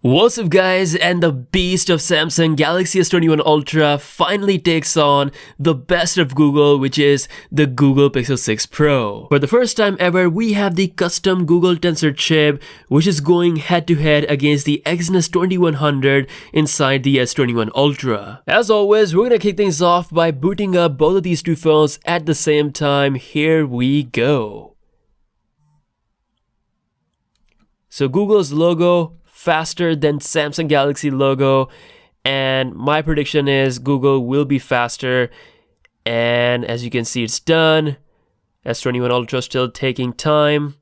What's up guys, and the beast of Samsung Galaxy S21 Ultra finally takes on the best of Google, which is the Google Pixel 6 Pro. For the first time ever, we have the custom Google Tensor chip, which is going head to head against the Exynos 2100 inside the S21 Ultra. As always, we're gonna kick things off by booting up both of these two phones at the same time. Here we go. So Google's logo faster than Samsung Galaxy logo, and my prediction is Google will be faster, and as you can see, it's done. S21 Ultra still taking time.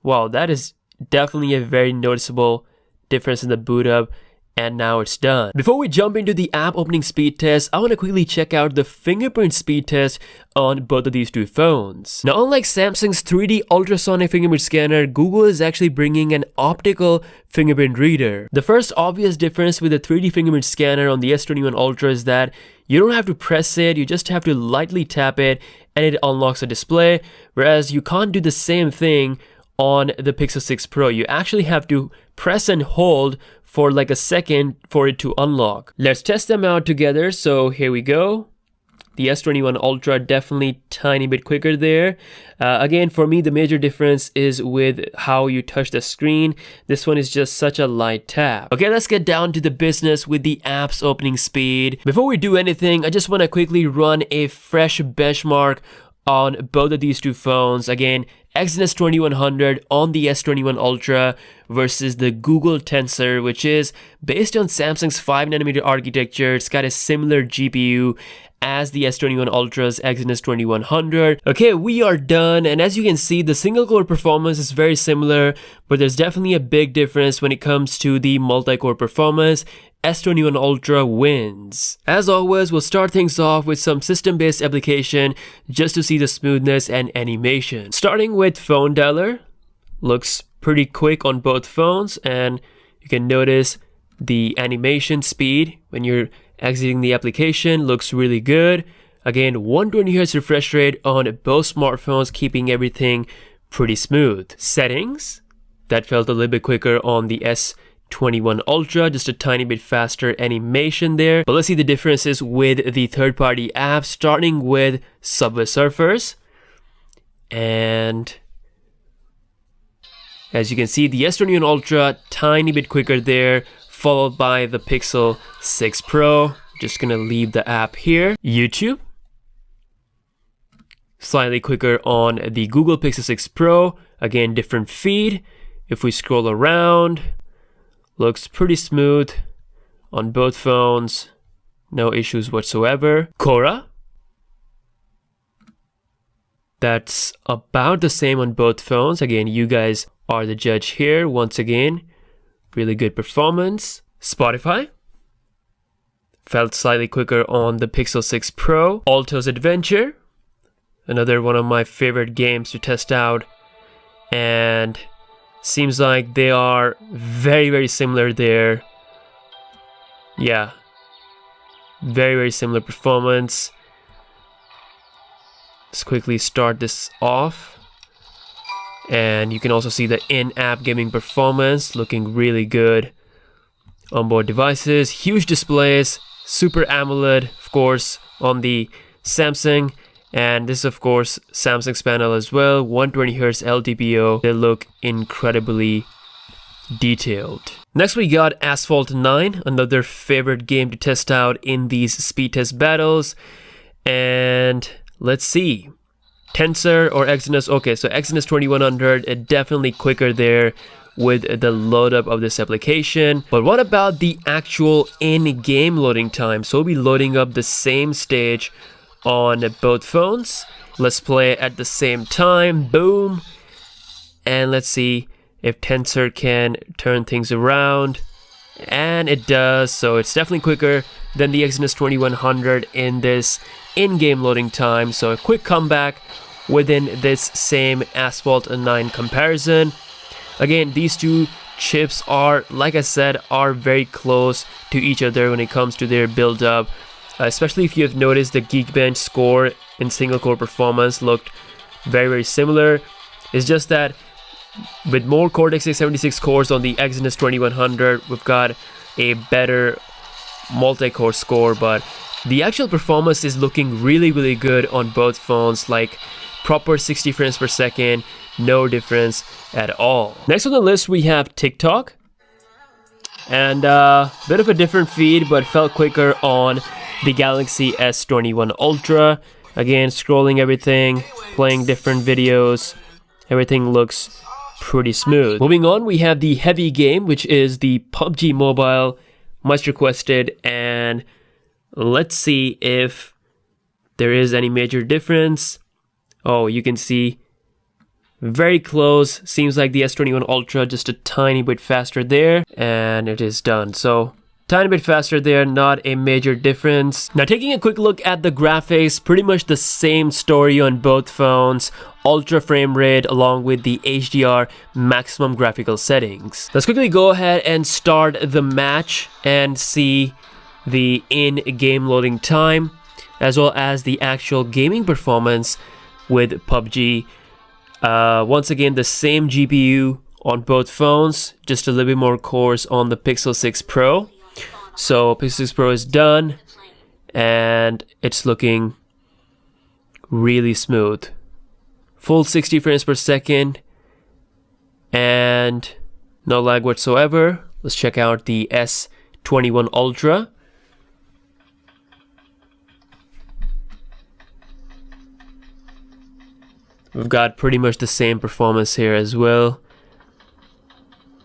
Wow, that is definitely a very noticeable difference in the boot up, and now it's done. Before we jump into the app opening speed test, I want to quickly check out the fingerprint speed test on both of these two phones. Now, unlike Samsung's 3D ultrasonic fingerprint scanner, Google is actually bringing an optical fingerprint reader. The first obvious difference with the 3D fingerprint scanner on the S21 Ultra is that you don't have to press it, you just have to lightly tap it and it unlocks the display, whereas you can't do the same thing on the Pixel 6 Pro. You actually have to press and hold for like a second for it to unlock. Let's test them out together. So here we go. The S21 Ultra definitely tiny bit quicker there. Again, for me, the major difference is with how you touch the screen. This one is just such a light tap. Okay, let's get down to the business with the app's opening speed. Before we do anything, I just want to quickly run a fresh benchmark on both of these two phones. Again, Exynos 2100 on the S21 Ultra versus the Google Tensor, which is based on Samsung's 5nm architecture. It's got a similar GPU as the S21 Ultra's Exynos 2100. Okay, we are done, and as you can see, the single core performance is very similar, but there's definitely a big difference when it comes to the multi-core performance. S21 Ultra wins. As always, we'll start things off with some system-based application just to see the smoothness and animation. Starting with phone dialer, looks pretty quick on both phones, and you can notice the animation speed when you're exiting the application looks really good. Again, 120Hz refresh rate on both smartphones, keeping everything pretty smooth. Settings, that felt a little bit quicker on the S21 Ultra, just a tiny bit faster animation there. But let's see the differences with the third-party apps, starting with Subway Surfers. And as you can see, the S21 Ultra, tiny bit quicker there, followed by the Pixel 6 Pro. Just gonna leave the app here. YouTube, slightly quicker on the Google Pixel 6 Pro. Again, different feed. If we scroll around, looks pretty smooth on both phones. No issues whatsoever. Quora, that's about the same on both phones. Again, you guys are the judge here. Once again, really good performance. Spotify, felt slightly quicker on the Pixel 6 Pro. Alto's Adventure, another one of my favorite games to test out, and seems like they are very similar there. Yeah, very similar performance. Let's quickly start this off, and you can also see the in-app gaming performance looking really good. Onboard devices, huge displays, Super AMOLED, of course, on the Samsung, and this is of course Samsung's panel as well. 120Hz LTPO. They look incredibly detailed. Next we got Asphalt 9, another favorite game to test out in these speed test battles. And let's see, Tensor or Exynos. Okay, so Exynos 2100, definitely quicker there with the load up of this application. But what about the actual in-game loading time? So we'll be loading up the same stage on both phones. Let's play at the same time. Boom. And let's see if Tensor can turn things around. And it does, so it's definitely quicker than the Exynos 2100 in this in-game loading time. So a quick comeback within this same Asphalt 9 comparison. Again, these two chips are, like I said, are very close to each other when it comes to their build up. Especially if you have noticed the Geekbench score in single core performance looked very similar. It's just that with more Cortex A76 cores on the Exynos 2100, we've got a better multi-core score, but the actual performance is looking really good on both phones, like proper 60 frames per second, no difference at all. Next on the list we have TikTok, and a bit of a different feed, but felt quicker on the Galaxy S21 Ultra. Again, scrolling everything, playing different videos, everything looks pretty smooth. Moving on, we have the heavy game, which is the PUBG Mobile, much requested, and let's see if there is any major difference. Oh, you can see very close. Seems like the S21 Ultra just a tiny bit faster there, and it is done. So tiny bit faster there, not a major difference. Now taking a quick look at the graphics, pretty much the same story on both phones. Ultra frame rate along with the HDR maximum graphical settings. Let's quickly go ahead and start the match and see the in-game loading time as well as the actual gaming performance with PUBG. Once again, the same GPU on both phones, just a little bit more cores on the Pixel 6 Pro. So Pixel 6 Pro is done and it's looking really smooth. Full 60 frames per second and no lag whatsoever. Let's check out the S21 Ultra. We've got pretty much the same performance here as well.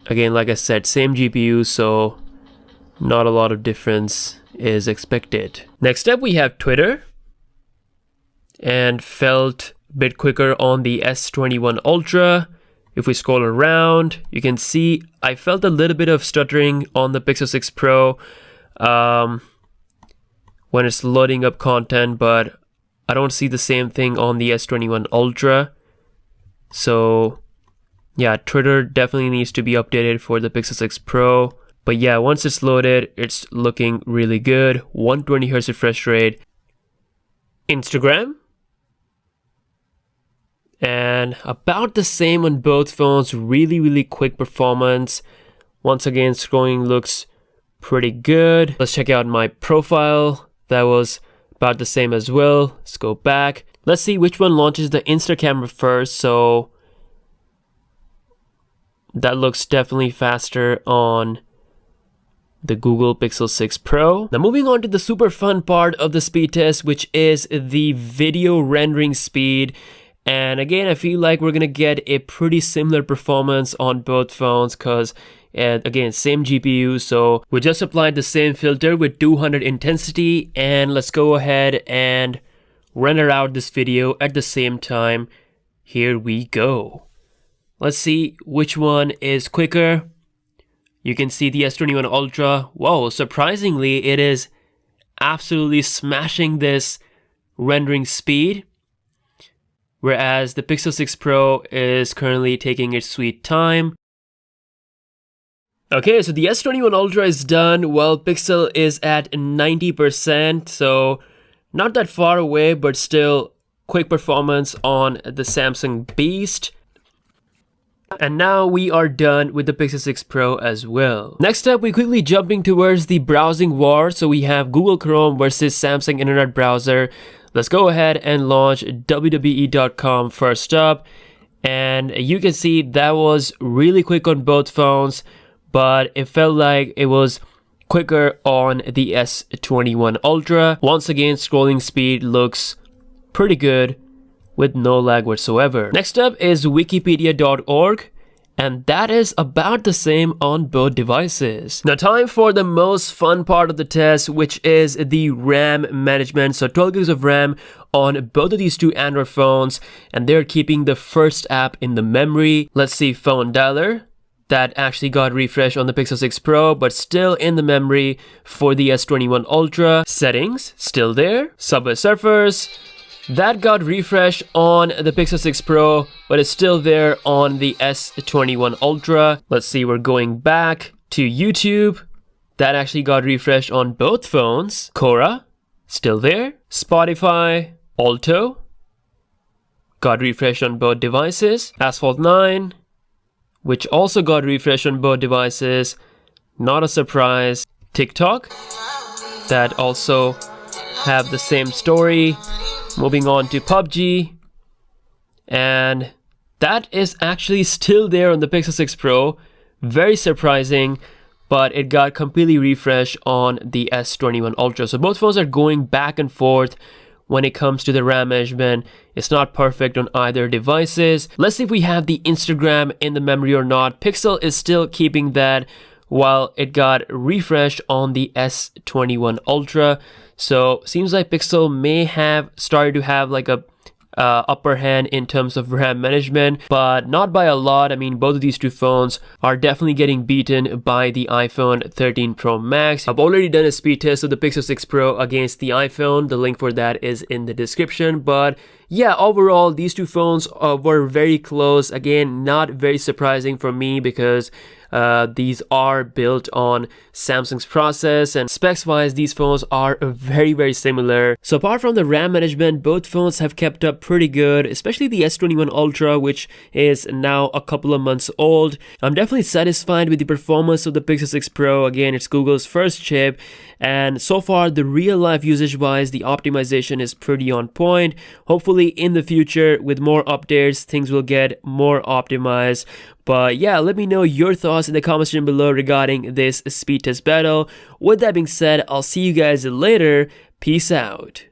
Again, like I said, same GPU, so not a lot of difference is expected. Next up, we have Twitter, and felt a bit quicker on the S21 Ultra. If we scroll around, you can see I felt a little bit of stuttering on the Pixel 6 Pro when it's loading up content, but I don't see the same thing on the S21 Ultra. So yeah, Twitter definitely needs to be updated for the Pixel 6 Pro. But yeah, once it's loaded, it's looking really good. 120 Hz refresh rate. Instagram, and about the same on both phones. Really quick performance. Once again, scrolling looks pretty good. Let's check out my profile. That was about the same as well. Let's go back. Let's see which one launches the Insta camera first. So that looks definitely faster on the Google Pixel 6 Pro. Now moving on to the super fun part of the speed test, which is the video rendering speed. And again, I feel like we're gonna get a pretty similar performance on both phones because again, same GPU. So we just applied the same filter with 200 intensity, and let's go ahead and render out this video at the same time. Here we go. Let's see which one is quicker. You can see the S21 Ultra. Whoa, surprisingly, it is absolutely smashing this rendering speed, whereas the Pixel 6 Pro is currently taking its sweet time. Okay, so the S21 Ultra is done while Pixel is at 90%, so not that far away, but still quick performance on the Samsung Beast. And now we are done with the Pixel 6 Pro as well. Next up, we're quickly jumping towards the browsing war. So we have Google Chrome versus Samsung Internet Browser. Let's go ahead and launch WWE.com first up. And you can see that was really quick on both phones, but it felt like it was quicker on the S21 Ultra. Once again, scrolling speed looks pretty good with no lag whatsoever. Next up is wikipedia.org, and that is about the same on both devices. Now time for the most fun part of the test, which is the RAM management. So 12 gigs of RAM on both of these two Android phones, and they're keeping the first app in the memory. Let's see, phone dialer. That actually got refreshed on the Pixel 6 Pro, but still in the memory for the S21 Ultra. Settings, still there. Subway Surfers, that got refreshed on the Pixel 6 Pro, but it's still there on the S21 Ultra. Let's see, we're going back to YouTube. That actually got refreshed on both phones. Quora, still there. Spotify, Alto, got refreshed on both devices. Asphalt 9, which also got refreshed on both devices. Not a surprise. TikTok, that also have the same story. Moving on to PUBG, and that is actually still there on the Pixel 6 Pro. Very surprising, but it got completely refreshed on the S21 Ultra. So both phones are going back and forth when it comes to the RAM management. It's not perfect on either devices. Let's see if we have the Instagram in the memory or not. Pixel is still keeping that, while it got refreshed on the S21 Ultra. So seems like Pixel may have started to have like a upper hand in terms of RAM management, but not by a lot. I mean, both of these two phones are definitely getting beaten by the iPhone 13 Pro Max. I've already done a speed test of the Pixel 6 Pro against the iPhone. The link for that is in the description. But yeah, overall, these two phones were very close. Again, not very surprising for me because these are built on Samsung's process, and specs wise these phones are very similar. So apart from the RAM management, both phones have kept up pretty good, especially the S21 Ultra, which is now a couple of months old. I'm definitely satisfied with the performance of the Pixel 6 Pro. Again, it's Google's first chip, and so far the real life usage wise the optimization is pretty on point. Hopefully in the future with more updates things will get more optimized. But yeah, let me know your thoughts in the comment section below regarding this speed test battle. With that being said, I'll see you guys later. Peace out.